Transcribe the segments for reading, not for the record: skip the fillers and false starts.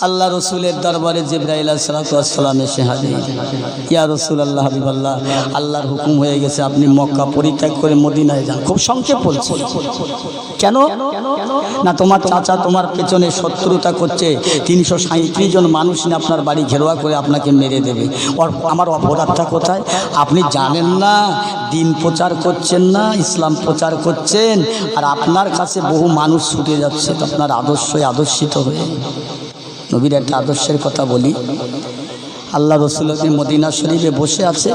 আল্লাহ রসুলের দরবারে জিবরাইল আলাইহিস সালাম এসে হাজির। ইয়া রাসূলুল্লাহ হাবিবাল্লাহ, আল্লাহর হুকুম হয়ে গেছে, আপনি মক্কা পরিত্যাগ করে মদিনায় যান। খুব সংক্ষেপ বলছে। কেন না, তোমার চাচা তোমার পেছনে শত্রুতা করছে, 337 জন মানুষ নিয়ে আপনার বাড়ি ঘেরোয়া করে আপনাকে মেরে দেবে। আমার অপরাধটা কোথায়? আপনি জানেন না, দিন প্রচার করছেন না, ইসলাম প্রচার করছেন, আর আপনার কাছে বহু মানুষ ছুটে যাচ্ছে। তো আপনার আদর্শিত হয়ে নবীর একটা আদর্শের কথা বলি। আল্লাহ রসুল মদিনা শরীফে বসে আছে,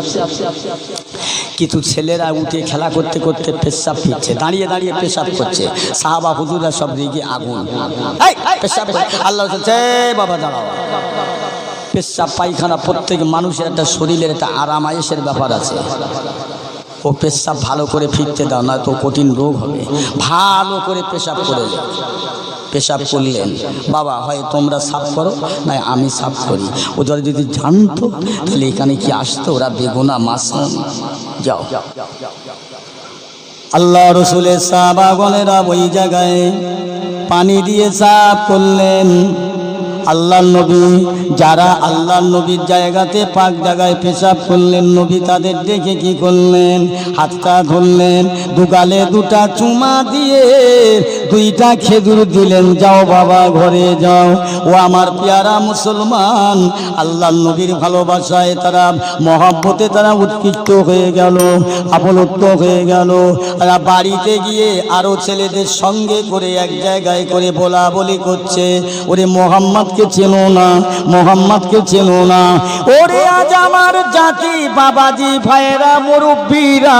কিছু ছেলেরা উঠে খেলা করতে করতে পেশাব ফিরছে, দাঁড়িয়ে দাঁড়িয়ে পেশাব করছে। সাহাবা হুজুররা সব রেগে আগুন, পেশাব। আল্লাহ বলছে বাবা দাঁড়াও, পেশাব পায়খানা প্রত্যেক মানুষের একটা শরীরের একটা আরাম আয়েশের ব্যাপার আছে। ও পেশাব ভালো করে ফিরতে দাও, না তো কঠিন রোগ হবে। ভালো করে পেশাব করে পেশাব করলেন। বাবা হয় তোমরা সাফ করো, না আমি সাফ করি। ওরা যদি জানতো তাহলে এখানে কি আসতো? ওরা বেগুনা মাসুম। যাও। আল্লাহ রসুলের সাহাবাগণেরা ওই জায়গায় পানি দিয়ে সাফ করলেন। আল্লাহ নবী, যারা আল্লাহ নবীর জায়গাতে পাক জায়গায় পেশাব করলেন, নবী তাদের দেখে কি করলেন? হাতটা ধরলেন, দুগালে দুটা চুমা দিয়ে 2টা খেজুর দিলেন। যাও বাবা ঘরে যাও। ও আমার পেয়ারা মুসলমান, আল্লাহ নবীর ভালোবাসায় তারা মহব্বতে তারা উৎকৃষ্ট হয়ে গেল, আপ্লুত হয়ে গেল। তারা বাড়িতে গিয়ে আরো ছেলেদের সঙ্গে করে এক জায়গায় করে বলা বলি করছে, ওরে মোহাম্মদকে চেনো না, মোহাম্মদকে চেনো না। ওরে আজ আমার জাতি বাবাজি ভাইরা মুরব্বীরা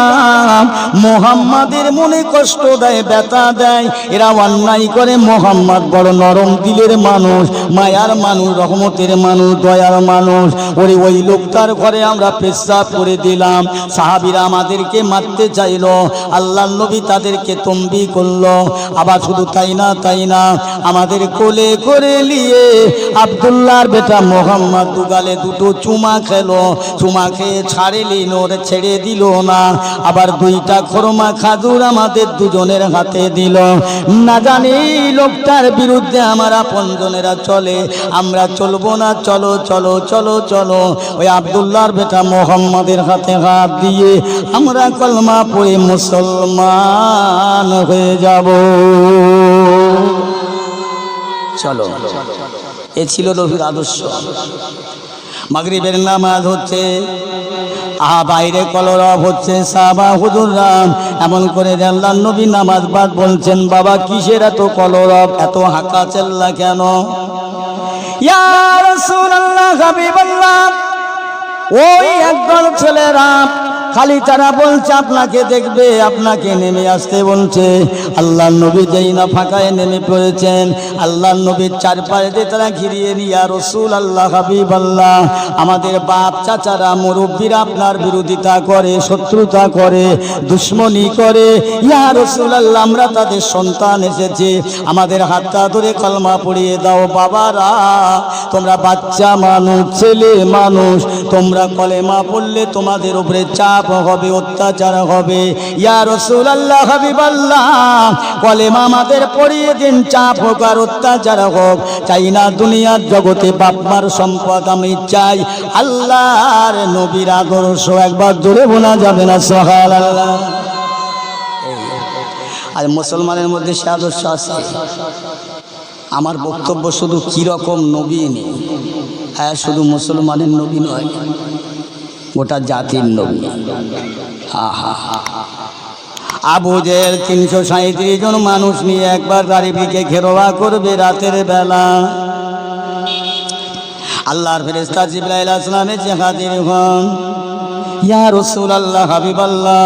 মোহাম্মদের মনে কষ্ট দেয়, ব্যথা দেয়, এরা অন্যায় করে। মোহাম্মদ বড় নরম দিলের মানুষ, মায়ার মানুষ, রহমতের মানুষ, দয়ার মানুষ। ওরে ওই লোকটার ঘরে আমরা পেশাব করে দিলাম, সাহাবীরা আমাদেরকে মারতে চাইল, আল্লাহ নবী তাদেরকে তম্বি করলো। আবার শুধু তাই না, আমাদের কোলে করে নিয়ে আব্দুল্লাহর বেটা মোহাম্মদ দুগালে দুটো চুমা খেলো, চুমা খেয়ে ছাড়েলি, ওরে ছেড়ে দিল না। আবার 2টা খরমা খাজুর আমাদের দুজনের হাতে দিল। না জানি লোকটার বিরুদ্ধে আমার আপনজনেরা চলে, আমরা চলবো না। চলো চলো চলো চলো, ওই আব্দুল্লাহর বেটা মোহাম্মদের হাতে হাত দিয়ে আমরা কলমা পড়ে মুসলমান হয়ে যাব। চলো, এ ছিল নবীর আদর্শ। মাগরিবের নামাজ হচ্ছে, বাইরে কলরব হচ্ছে, সাহাবা হুজুররা এমন করে আল্লাহর নবী নামাজ বাদ বলছেন, বাবা কিসের এত কলরব, এত হাঁকা চেল্লা কেন? ইয়া রাসূলুল্লাহ হাবিবাল্লাহ, ওই একদল ছেলেরা খালি তারা বলছে আপনাকে দেখবে, আপনাকে নেমে আসতে বলছে। আল্লাহ নবী যেই না ফাঁকায় নেমে পড়েছেন, আল্লাহ নবীর চারপাশে তারা ঘিরিয়ে নিয়া রাসূল আল্লাহ হাবিবাল্লাহ, আমাদের বাপ চাচারা মুরব্বীরা আপনার বিরোধিতা করে, শত্রুতা করে, দুশ্মনী করে। ইয়া রাসূলুল্লাহ, আমরা তাদের সন্তান এসেছি, আমাদের হাতটা ধরে কলমা পড়িয়ে দাও। বাবারা তোমরা বাচ্চা মানুষ, ছেলে মানুষ, তোমরা কলেমা পড়লে তোমাদের উপরে চাপ হবে, অত্যাচার হবে। ইয়া রাসূলুল্লাহ হাবিবাল্লাহ, কলেমা আমাদের পড়িয়ে দিন, চাপ হোক আর অত্যাচার হোক, চাই না দুনিয়ার জগতে বাপমার সম্পদ, আমি চাই আল্লাহর নবীর আদর্শ। একবার জোরে বলা যাবে না সুবহানাল্লাহ? আর মুসলমানের মধ্যে সে আদর্শ আছে। আমার বক্তব্য শুধু কিরকম নবী নেই, হ্যাঁ শুধু মুসলমানের নবী নয়, গোটা জাতির নবী। আবু জেহেল 337 জন মানুষ নিয়ে একবার গাড়িটিকে ঘেরোয়া করবে রাতের বেলা। আল্লাহর ফেরেশতা জিবরাইল আলাইহিস সালাম এসে হাজির হন। ইয়া রাসূলুল্লাহ হাবিবাল্লাহ,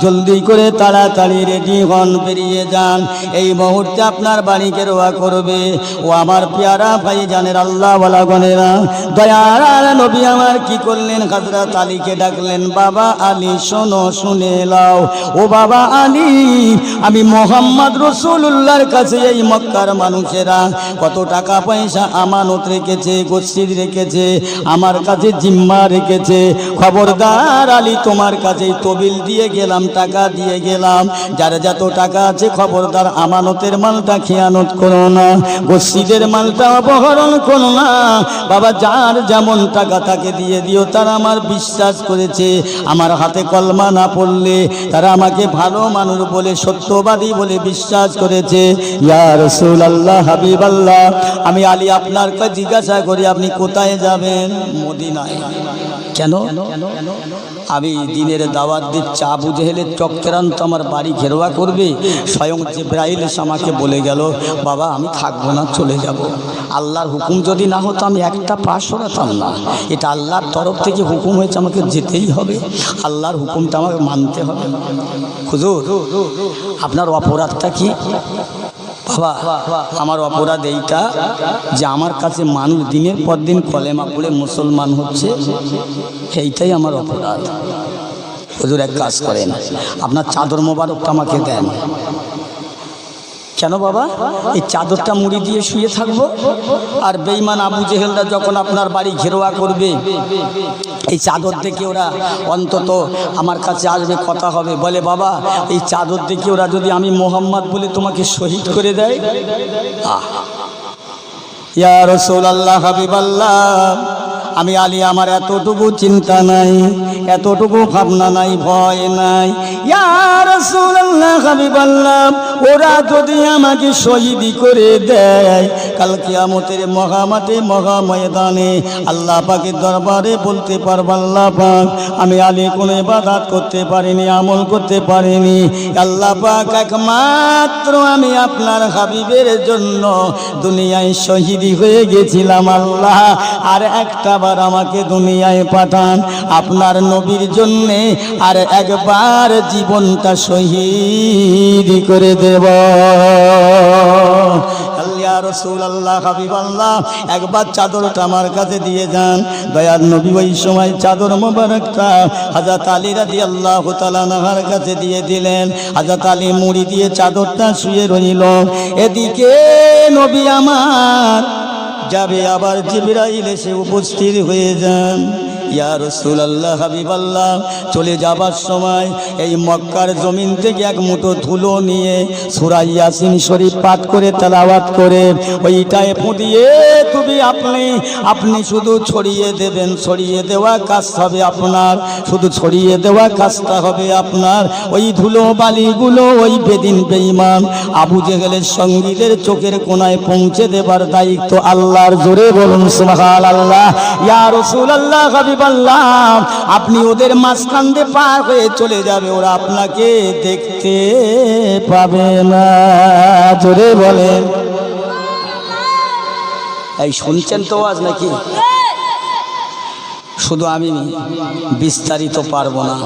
জলদি করে তাড়াতাড়ি রেডি হন, বেরিয়ে যান, এই মুহূর্তে আপনার বাড়ি ঘেরোয়া করবে। ও আমার পেয়ারা ভাইজানের আল্লাহ ওয়ালা গনেরা, দয়ার নবী আমার কি করলেন? হযরত আলীকে ডাকলেন, বাবা আলী শোনো, শুনে নাও। ও বাবা আলী, আমি মুহাম্মদ রাসূলুল্লাহর কাছে এই মক্কার মানুষেরা কত টাকা পয়সা আমানত রেখেছে, গচ্ছিত রেখেছে, আমার কাছে জিম্মা রেখেছে। খবরদার আলী তোমার কাছে তবিল দিয়ে গেলাম, টাকা দিয়ে গেলাম, যার যত টাকা আছে খবরদার আমানতের মালটা খেয়ানত করো না, মসজিদের মালটা অপহরণ করো না। বাবা যার যেমন টাকা তাকে দিয়ে দিও। তারা আমার বিশ্বাস করেছে, আমার হাতে কলমা না পড়লে তারা আমাকে ভালো মানুষ বলে, সত্যবাদী বলে বিশ্বাস করেছে। ইয়া রাসূলুল্লাহ, হাবিবাল্লাহ, আমি আলী আপনার কাছে জিজ্ঞাসা করি আপনি কোথায় যাবেন? মদিনায়। কেন? আমি দিনের দাওয়াত দিচ্ছি, আবু জেহেলের চক্রান্ত আমার বাড়ি ঘেরোয়া করবে। স্বয়ং জিবরাইল এসে আমাকে বলে গেল, বাবা আমি থাকবো না, চলে যাব। আল্লাহর হুকুম যদি না হতো আমি একটা পা সরাতাম না। এটা আল্লাহর তরফ থেকে হুকুম হয়েছে, আমাকে যেতেই হবে, আল্লাহর হুকুমটা আমাকে মানতে হবে। হুজুর আপনার অপরাধটা কি? বাবা আমার অপরাধ এইটা যে আমার কাছে মানুষ দিনের পর দিন কলেমা পড়ে মুসলমান হচ্ছে, এইটাই আমার অপরাধ। হুজুর এক কাজ করেন, আপনার চাদর মোবারকটা আমাকে দেন। কেন বাবা? এই চাদরটা মুড়ি দিয়ে শুয়ে থাকবো, আর বেঈমান আবু জেহেলরা যখন আপনার বাড়ি ঘেরোয়া করবে এই চাদর দেখে ওরা অন্তত আমার কাছে আসবে, কথা হবে, বলে বাবা এই চাদর দেখে ওরা যদি আমি মোহাম্মদ বলে তোমাকে শহীদ করে দেয়। ইয়া রাসূলুল্লাহ, হাবিবাল্লাহ, আমি আলী আমার এতটুকু চিন্তা নাই, এতটুকু ভাবনা নাই, ভয় নাই। ইয়া রাসূলুল্লাহ, হাবিবাল্লাহ, ওরা যদি আমাকে শহীদ করে দেয় কাল কিয়ামতের মহামাঠে মহা ময়দানে আল্লাহ পাকের দরবারে বলতে পারবো, আল্লাহ পাক আমি আলী কোনো ইবাদত করতে পারিনি, আমল করতে পারিনি, আল্লাহ পাক একমাত্র আমি আপনার হাবিবের জন্য দুনিয়ায় শহীদ হয়ে গেছিলাম। আল্লাহ আর একটা বার আমাকে দুনিয়ায় পাঠান আপনার নবীর জন্যে, আর একবার জীবনটা শহীদ করে দেব। ইয়া রাসূলুল্লাহ, হাবিবাল্লাহ, একবার চাদরটা আমার কাছে দিয়ে যান। দয়ার নবী ওই সময় চাদর মোবারকটা হযরত আলী রাদিয়াল্লাহু তাআলা আনহুর কাছে দিয়ে দিলেন। হযরত আলী মুড়ি দিয়ে চাদরটা শুয়ে রইল। এদিকে নবী আমার যাবে, আবার জিবরাইল এসে উপস্থিত হয়ে যান। ইয়া রাসূলুল্লাহ, হাবিবাল্লাহ, চলে যাবার সময় এই মক্কার জমিন থেকে এক মুঠো ধুলো নিয়ে সূরা ইয়াসিন শরীফ পাঠ করে তেলাওয়াত করে ওইটায় ফুটিয়ে তুমি আপনি শুধু ছড়িয়ে দেবেন, ছড়িয়ে দেওয়া কাজ হবে আপনার, শুধু ছড়িয়ে দেওয়া কাজটা হবে আপনার। ওই ধুলো বালিগুলো ওই বেদিন বেঈমান আবু জেহেলের সঙ্গীদের চোখের কোণায় পৌঁছে দেবার দায়িত্ব আল্লাহর। জোরে বলুন সুবহানাল্লাহ। ইয়া রাসূলুল্লাহ, হাবিবাল্লাহ, আপনি ওদের মাঝখান দিয়ে পার হয়ে চলে যাবে, ওরা আপনাকে দেখতে পাবে না। জোরে বলেন। এই শুনছেন তো আজ নাকি? শুধু আমি বিস্তারিত পারবো না,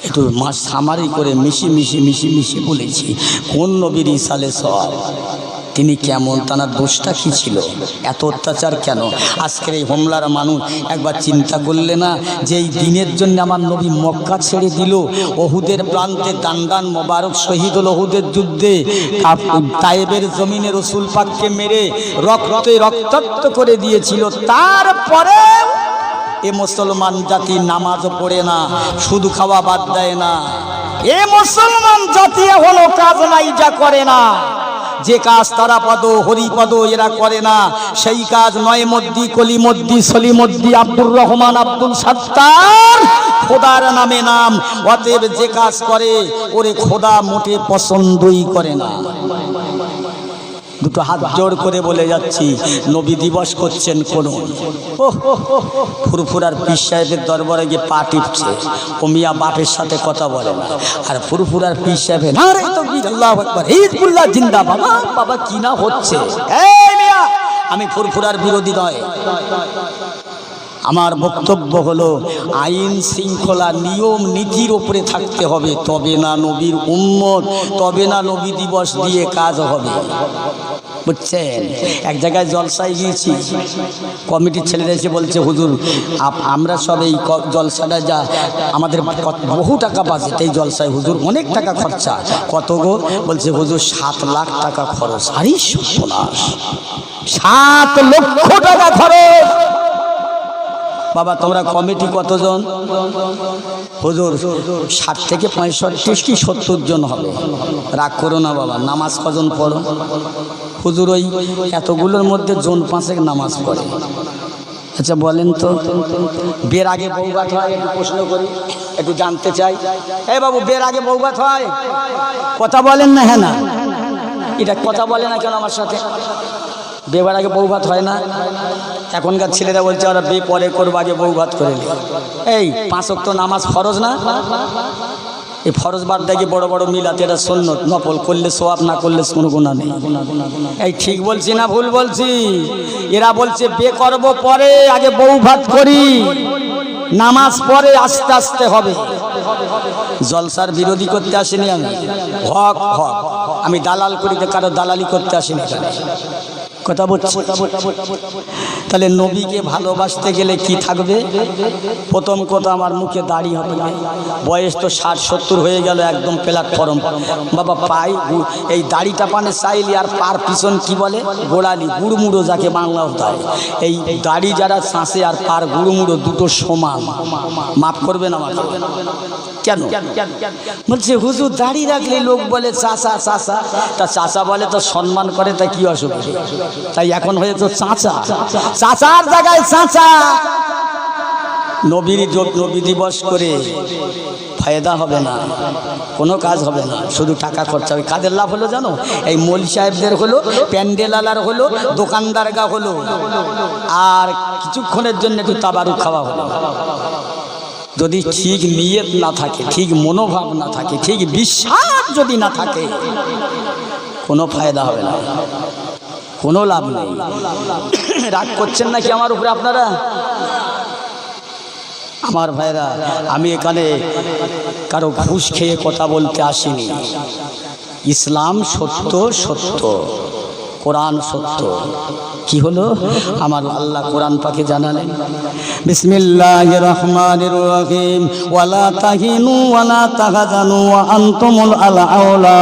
একটু মাস সামারি করে মিশি বলেছি। কোন নবীর ইসালে সওয়াব, তিনি কেমন, তার দোষটা কী ছিল, এত অত্যাচার কেন? আজকের এই হোমলার মানুষ একবার চিন্তা করলে না যে এই দিনের জন্য আমার নবী মক্কা ছেড়ে দিল, ওহুদের প্রান্তে দান মোবারক শহীদ হল ওহুদের যুদ্ধে, তায়েবের জমিনে রসুল পাককে মেরে রক্তাক্ত করে দিয়েছিল। তারপরে এ মুসলমান জাতি নামাজও পড়ে না, শুধু খাওয়া বাদ দেয় না। এ মুসলমান জাতি হলো কাজ নাই যা করে না, যে কাজ তারাপদ হরিপদ এরা করে না, সেই কাজ নয়মদ্দি কলিমদ্দি সলিমদ্দি আব্দুর রহমান আব্দুল সাত্তার খোদার নামে নাম। অতএব যে কাজ করে ওরে খোদা মোটে পছন্দই করে না। দুটো হাত জোড় করে বলে যাচ্ছি, নবী দিবস করছেন কোন ফুরফুরার পীর সাহেবের দরবারে গিয়ে পা টিপছে, ও মিয়া বাপের সাথে কথা বলে না, আর ফুরফুরার পীর সাহেবের নারে তাকবীর, আল্লাহু আকবার, হিজবুল্লাহ জিন্দাবাদ। বাবা কি না হচ্ছে? এই মিয়া, আমি ফুরফুরার বিরোধী নয়, আমার বক্তব্য হলো আইন শৃঙ্খলা নিয়ম নীতির উপরে থাকতে হবে, তবে না নবীর উম্মত, তবে না নবী দিবস দিয়ে কাজ হবে, বুঝছেন? এক জায়গায় জলসায় গিয়েছি, কমিটির ছেলেরা এসে বলছে হুজুর আমরা সব এই জলসাটা যা আমাদের বহু টাকা বাজেট, এই জলসায় হুজুর অনেক টাকা খরচা। কত গো? বলছে হুজুর 7 লাখ টাকা খরচ। আরে সর্বনাশ, 7 লক্ষ টাকা খরচ! বাবা তোমরা কমিটি কতজন? হুজুর 60 থেকে 65 কি 70 জন হবে। রাগ করো না বাবা, নামাজ কজন পড়ো? হুজুর ওই এতগুলোর মধ্যে জন 5 নামাজ পড়ে। আচ্ছা বলেন তো, বের আগে বৌভাত হয়? একটু প্রশ্ন করি, একটু জানতে চাই। এই বাবু, বের আগে বৌভাত হয়? কথা বলেন না? হ্যাঁ না, এটা কথা বলে না কেন আমার সাথে? বিয়ের আগে বৌভাত হয় না? এখনকার ছেলেরা বলছে ওরা বিয়ে পরে করবো, আগে বৌভাত করে নি। এই 5 ওয়াক্ত নামাজ ফরজ না? এই ফরজ বাদ দেখি বড় বড় মিলাতে এটা সুন্নত, নফল করলে সওয়াব, না করলে কোনো গুনাহ নেই। এই ঠিক বলছি না ভুল বলছি? এরা বলছে বিয়ে করব পরে, আগে বৌভাত করি, নামাজ পরে আস্তে আস্তে হবে। জলসার বিরোধী করতে আসেনি আমি, হক হক। আমি দালাল করি, কারো দালালি করতে আসেনি। কথা বলছি। তাহলে নবীকে ভালোবাসতে গেলে কি থাকবে? প্রথম কথা, আমার মুখে দাড়ি হবে না। বয়স তো 60-70 হয়ে গেল, একদম প্ল্যাটফর্ম বাবা। পাই এই দাড়িটা পানে চাইলি, আর পার পিছন কি বলে? গোড়ালি, গুড়মুড়ো যাকে বাংলা হতে হয়। এই দাড়ি যারা চাষে আর পার গুড়মুড়ো দুটো সমান। মাফ করবেন আমাকে। কেন বলছে হুজুর দাড়ি রাখলে লোক বলে চাচা চাচা, তা চাচা বলে তো সম্মান করে, তা কি অসুবিধা? তাই এখন হয়েছে চাচা, চাচার জায়গায় চাচা। নবী দিবস করে ফায়দা হবে না, কোনো কাজ হবে না, শুধু টাকা খরচা হবে। কাদের লাভ হলো জানো? এই মৌলভী সাহেবদের হলো, প্যান্ডেলালার হলো, দোকানদারগা হলো, আর কিছুক্ষণের জন্য একটু তাবারুক খাওয়া হলো। যদি ঠিক নিয়ত না থাকে, ঠিক মনোভাব না থাকে, ঠিক বিশ্বাস যদি না থাকে, কোনো ফায়দা হবে না, কোনো লাভ নেই। রাগ করছেন নাকি আমার উপরে আপনারা? আমার ভাইরা, আমি এখানে কারো ঘুষ খেয়ে কথা বলতে আসিনি। ইসলাম সত্য, সত্য কোরআন সত্য। কি হলো? আমার আল্লাহ কোরআন পাকে জানালেন, বিসমিল্লাহির রহমানির রহিম, ওয়ালা তাহিনু ওয়ালা তাহজানু ওয়া আনতুমুল আ'লাউনা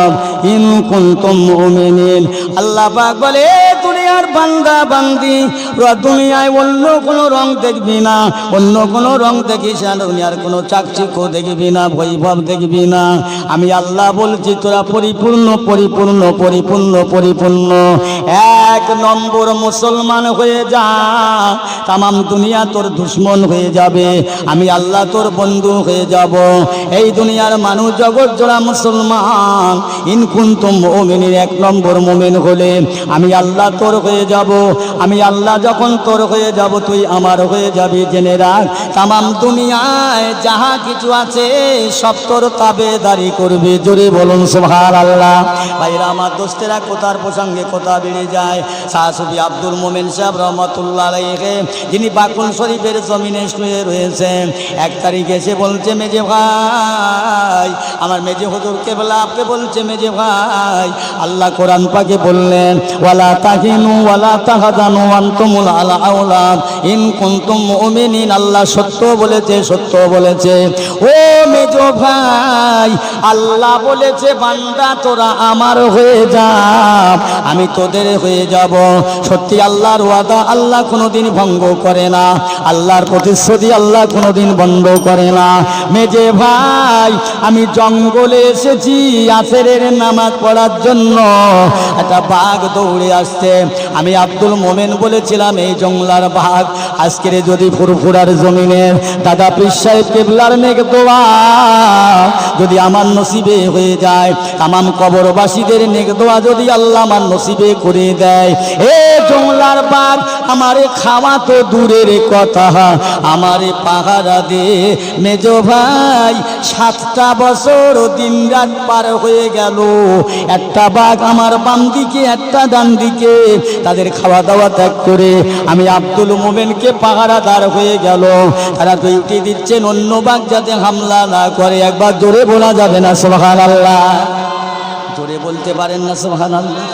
ইন কুনতুম মুমিনিন। আল্লাহ পাক বলে, দুনিয়ার বান্দা বান্দি, দুনিয়ায় অন্য কোনো রং দেখবি না, অন্য কোনো রং দেখিস না, দুনিয়ার কোনো চাকচিক্য দেখবি না, বৈভব দেখবি না। আমি আল্লাহ বলছি তোরা পরিপূর্ণ পরিপূর্ণ পরিপূর্ণ পরিপূর্ণ 1 নম্বর মুসলমান হয়ে যা, তামাম দুনিয়া তোর দুশ্মন হয়ে যাবে, আমি আল্লাহ তোর বন্ধু হয়ে যাব। এই দুনিয়ার মানুষ জগৎ জোড়া মুসলমান। ইন কুনতুম মুমিনিন, 1 নম্বর মুমিন হলে আমি আল্লাহ তোর হয়ে যাব। আমি আল্লাহ যখন তোর হয়ে যাব, তুই আমার হয়ে যাবি। জেনে রাখ, তামাম দুনিয়ায় যাহা কিছু আছে সব তোর তাবেদারি করবে। জোরে বলুন সুবহানাল্লাহ। ভাইরা আমার, দোস্তেরা, কোথার প্রসঙ্গে কথা বেড়ে যায়। শাহ সুফি আব্দুল মোমেন সাহেব রহমতুল্লাহ আলাইহি, যিনি বাকুল শরীফের জমিনে শুয়ে রয়েছেন, 1 তারিখে এসে বলছে, মেজে ভাই, আমার মেজে হুজুর কেবলা আপকে বলছে, মেজে ভাই, আল্লাহ কোরআন পাকে বললেন, ওয়ালা তাহিনু ওয়ালা তাহজানু ওয়া আনতুমুল আ'লাউনা ইন কুনতুম মুমিনিন। আল্লাহ সত্য বলেছে, সত্য বলেছে। ও মেজো ভাই, আল্লাহ বলেছে বান্দা তোরা আমার হয়ে যা, আমি তোদের হয়ে যাব। সত্যি আল্লাহর ওয়াদা আল্লাহ কোনোদিন ভঙ্গ করে না, আল্লাহর প্রতিশ্রুতি আল্লাহ কোনোদিন বন্ধ করে না। মেজে ভাই, আমি জঙ্গলে এসেছি আসরের নামাজ পড়ার জন্য, একটা বাঘ দৌড়ে আসছে। আমি আব্দুল মোমেন বলেছিলাম, এই জঙ্গলার বাঘ আজকের যদি ফুরফুরার জমিনের দাদা পীর সাহেব কেবলার নেক দোয়া যদি আমার নসিবে হয়ে যায়, তামাম কবরবাসীদের নেক দোয়া যদি আল্লাহ আমার নসিবে করে দেয়, এ জঙ্গলার বাঘ আমারে খাওয়া তো দূরের কথা, আমারে পাহারা দে। মেজো ভাই, 7টা বছর দিন রাত পার হয়ে গেল, একটা বাঘ আমার বাম দিকে, একটা ডান দিকে, তাদের খাওয়া দাওয়া ত্যাগ করে আমি আব্দুল মোমেনকে পাহারাদার হয়ে গেল। তারা ডিউটি দিচ্ছেন অন্য বাঘ যাতে হামলা না করে। একবার জোরে বলা যাবে না সুবহানাল্লাহ? জোরে বলতে পারেন না সুবহানাল্লাহ?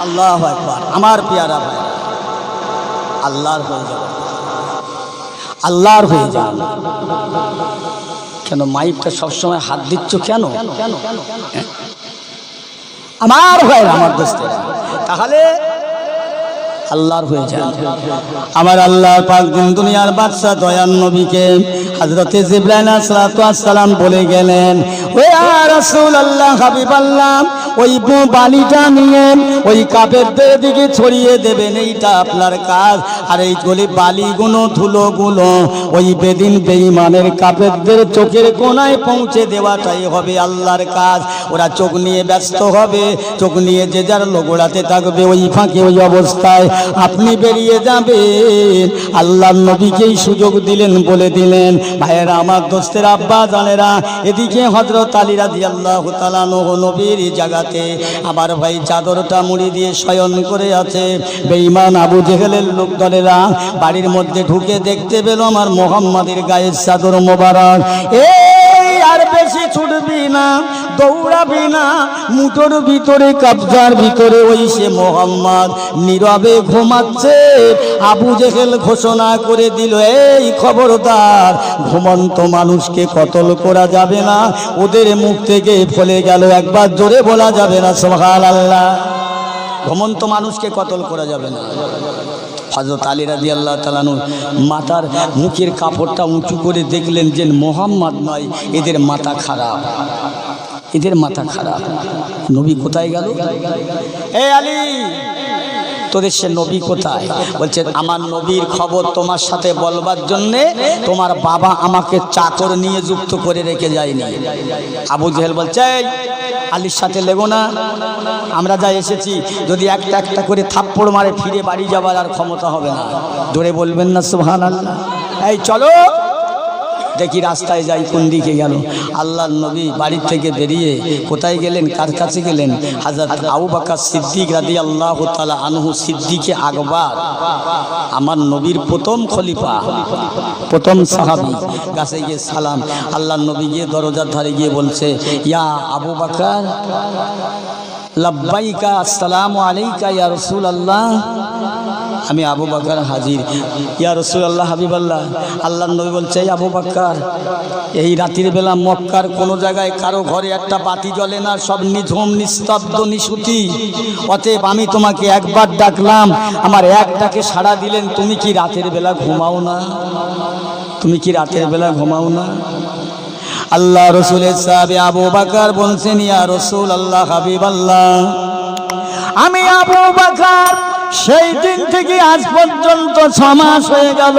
আল্লাহু আকবার। আমার পেয়ারা ভাই, আল্লাহর হয়ে যাবে, আল্লাহর হয়ে যান। কেন মাইকটা সবসময় হাত দিচ্ছ কেন? আমার ভাই, আমার দোস্তেরা, তাহলে আল্লাহর হয়ে যায়। আমার আল্লাহ পাক দিন দুনিয়ার বাদশা দয়ার নবীকে হযরতে জিবরাইল আলাইহিস সালাম বলে গেলেন, ও ইয়া রাসূলুল্লাহ হাবিবাল্লাহ, ওই বালিটা নিয়ে ওই কাফেরদের দিকে ছড়িয়ে দেবেন, এইটা আপনার কাজ। আর এই গলি বালিগুলো ধুলোগুলো ওই বেদিন বেঈমানের কাফেরদের চোখের কোণায় পৌঁছে দেওয়াটাই হবে আল্লাহর কাজ। ওরা চোখ নিয়ে ব্যস্ত হবে, চোখ নিয়ে যে যার লোগোড়াতে থাকবে, ওই ফাঁকে ওই অবস্থায় আপনি বেরিয়ে যাবেন। আল্লাহর নবীকেই সুযোগ দিলেন, বলে দিলেন, ভাইয়েরা আমার দোস্তের আব্বা জানেরা, এদিকে হযরত আলী রাদিয়াল্লাহু তাআলা নবীর জায়গাতে আমার ভাই চাদরটা মুড়ি দিয়ে শয়ন করে আছে। বেঈমান আবু জেহেলের লোক দলেরা বাড়ির মধ্যে ঢুকে দেখতে পেল আমার মুহাম্মাদের গায়ের চাদর মোবারক। এই আর বেশি ছুটবি না, দৌড়াবি না, মুঠোর ভিতরে কবজার ভিতরে ওই সে মুহাম্মদ নীরবে ঘুমাচ্ছে। আবু জেহেল ঘোষণা করে দিল, এই খবরদার, ঘুমন্ত মানুষকে কতল করা যাবে না। ওদের মুখ থেকে ফলে গেল, একবার জোরে বলা যাবে না সুবহানাল্লাহ। ঘুমন্ত মানুষকে কতল করা যাবে না। হযরত আলী রাদিয়াল্লাহু তাআলা মাথার মুখের কাপড়টা উঁচু করে দেখলেন যে মুহাম্মদ নয়, এদের মাথা খারাপ, এদের মাথা খারাপ। নবী কোথায় গেল? এ আলী, তোদের সে নবী কোথায়? বলছে, আমার নবীর খবর তোমার সাথে বলবার জন্যে তোমার বাবা আমাকে চাকর নিয়ে যুক্ত করে রেখে যায়নি। আবু জেহেল বলছে, আলীর সাথে লেগো না, আমরা যা এসেছি যদি একটা একটা করে থাপ্পড় মারে ফিরে বাড়ি যাবার আর ক্ষমতা হবে না। ধরে বলবেন না সুবহানাল্লাহ? এই চলো দেখি রাস্তায় যাই, কোন দিকে গেল। আল্লাহর নবী বাড়ির থেকে বেরিয়ে কোথায় গেলেন, কার কাছে গেলেন? হযরত আবু বকর সিদ্দিক রাদিয়াল্লাহু তাআলা আনহু, সিদ্দিকে আকবর, আমার নবীর প্রথম খলিফা, প্রথম সাহাবী। কাছে গিয়ে সালাম, আল্লাহর নবী গিয়ে দরজার ধারে গিয়ে বলছে, ইয়া আবু বকর, লাব্বাইকা, আসসালামু আলাইকা ইয়া রাসূলুল্লাহ। আমি আবু বকর হাজির। ইয়া রাসূলুল্লাহ, হাবিবাল্লাহ। আল্লাহর নবী বলছে, এই আবু বকর, এই রাতের বেলা মক্কার কোনো জায়গায় কারো ঘরে একটা বাতি জ্বলে না, সব নিঝুম, নিস্তব্ধ, নিশুতি। অতএব আমি তোমাকে একবার ডাকলাম, আমার এক ডাকে সাড়া দিলেন। তুমি কি রাতের বেলা ঘুমাও না? তুমি কি রাতের বেলা ঘুমাও না? আল্লাহ রসুলের সাহাবী আবু বকর বলছেন, ইয়া রাসূলুল্লাহ, হাবিবাল্লাহ, আমি আবু বকর সেই দিন থেকে আজ পর্যন্ত 6 মাস হয়ে গেল।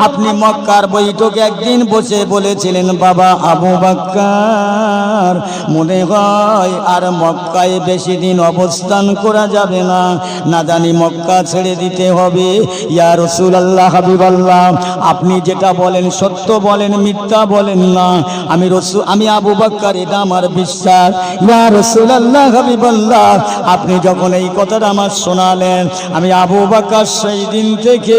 আপনি মক্কার বৈঠকে একদিন বসে বলেছিলেন, বাবা আবু বকর, মনে হয় আর মক্কায় বেশি দিন অবস্থান করা যাবে না, না জানি মক্কা ছেড়ে দিতে হবে। ইয়া রাসূলুল্লাহ, হাবিবাল্লাহ, আপনি যেটা বলেন সত্য বলেন, মিথ্যা বলেন না। আমি আবু বকর, এটা আমার বিশ্বাস। ইয়া রাসূলুল্লাহ, হাবিবাল্লাহ, আপনি যখন এই কথাটা আমার শোনালেন, আমি আবু বকর সেই দিন থেকে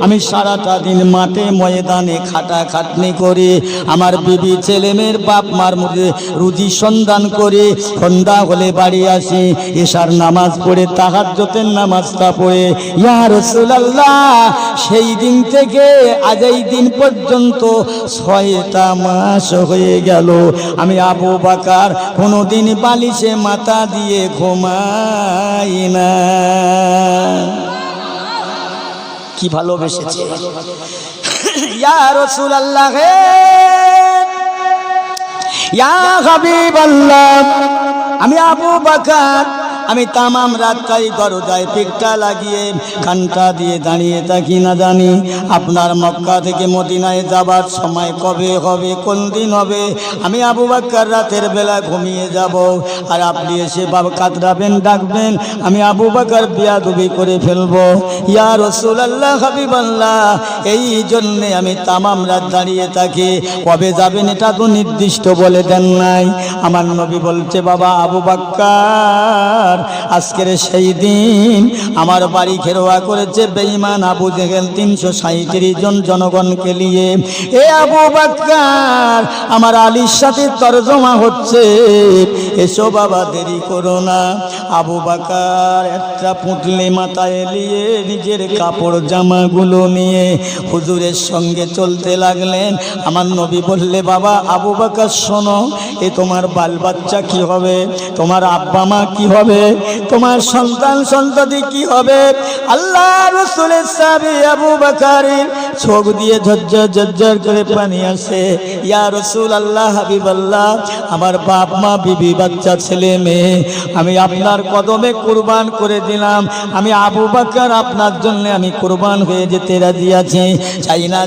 আমি সারাটা দিন মাঠে ময়দানে খাটাখাটনি করে আমার বিবি ছেলেমেয়ের বাপ মার মধ্যে রুজি সন্ধান করে সন্ধ্যা হলে বাড়ি আসি, এশার নামাজ পড়ে তাহাজ্জুদের নামাজটা পড়ে। ইয়া রাসূলুল্লাহ, সেই দিন থেকে আজ এই দিন পর্যন্ত 6টা মাস হয়ে গেল আমি আবু বকর কোনোদিন বালিশে মাথা দিয়ে ঘুমাই না। কি ভালোবেসেছে! ইয়া রাসূলুল্লাহ, ইয়া হাবিবাল্লাহ, আমি আবু বকর আমি তামাম রাতটাই দরজায় পিঠটা লাগিয়ে কানটা দিয়ে দাঁড়িয়ে থাকি, না জানি আপনার মক্কা থেকে মদিনায় যাবার সময় কবে হবে, কোন দিন হবে। আমি আবু বকর রাতের বেলা ঘুমিয়ে যাব, আর আপনি এসে বাবা কাতরাবেন, ডাকবেন, আমি আবু বকর বিয়াদবি করে ফেলবো। ইয়া রাসূলুল্লাহ, হাবিবাল্লাহ, এই জন্যে আমি তামাম রাত দাঁড়িয়ে থাকি। কবে যাবেন এটা তো নির্দিষ্ট বলে দেন নাই। আমার নবী বলছে, বাবা আবু বকর, আজকের সেই দিন আমার বাড়ি ঘেরোয়া করেছে বেঈমান আবু জেহেল 337 জন জনগণকে নিয়ে। এ আবু বকর, আমার আলীর সাথে তরজমা হচ্ছে, এসো বাবা, দেরি করো না। আবু বকর একটা পুঁটলি মাথায় নিয়ে নিজের কাপড় জামাগুলো নিয়ে হুজুরের সঙ্গে চলতে লাগলেন। আমার নবী বললে, বাবা আবু বকর শোনো, এ তোমার বাল বাচ্চা কি হবে, তোমার আব্বা মা কি হবে, তোমার সন্তান সন্ততি কি হবে? আল্লাহ রাসূলের সাহাবী আবু বকরের চোখ দিয়ে ঝরঝর ঝরঝর করে পানি আসে। ইয়া রাসূলুল্লাহ, হাবিবাল্লাহ, আমার বাপ মা বিবি বাচ্চা ছেলে মেয়ে আমি আপনার কদমে কুরবান করে দিলাম। আমি আবু বকর আপনার জন্য আমি কুরবান হয়ে যেতে রাজি আছি।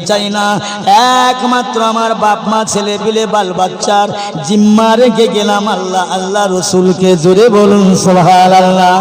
চাই না একমাত্র আমার বাপ মা ছেলে পিলে বাল বাচ্চার জিম্মা রেখে গেলাম আল্লাহ রাসূলকে। জোরে বলুন সুবহানাল্লাহ।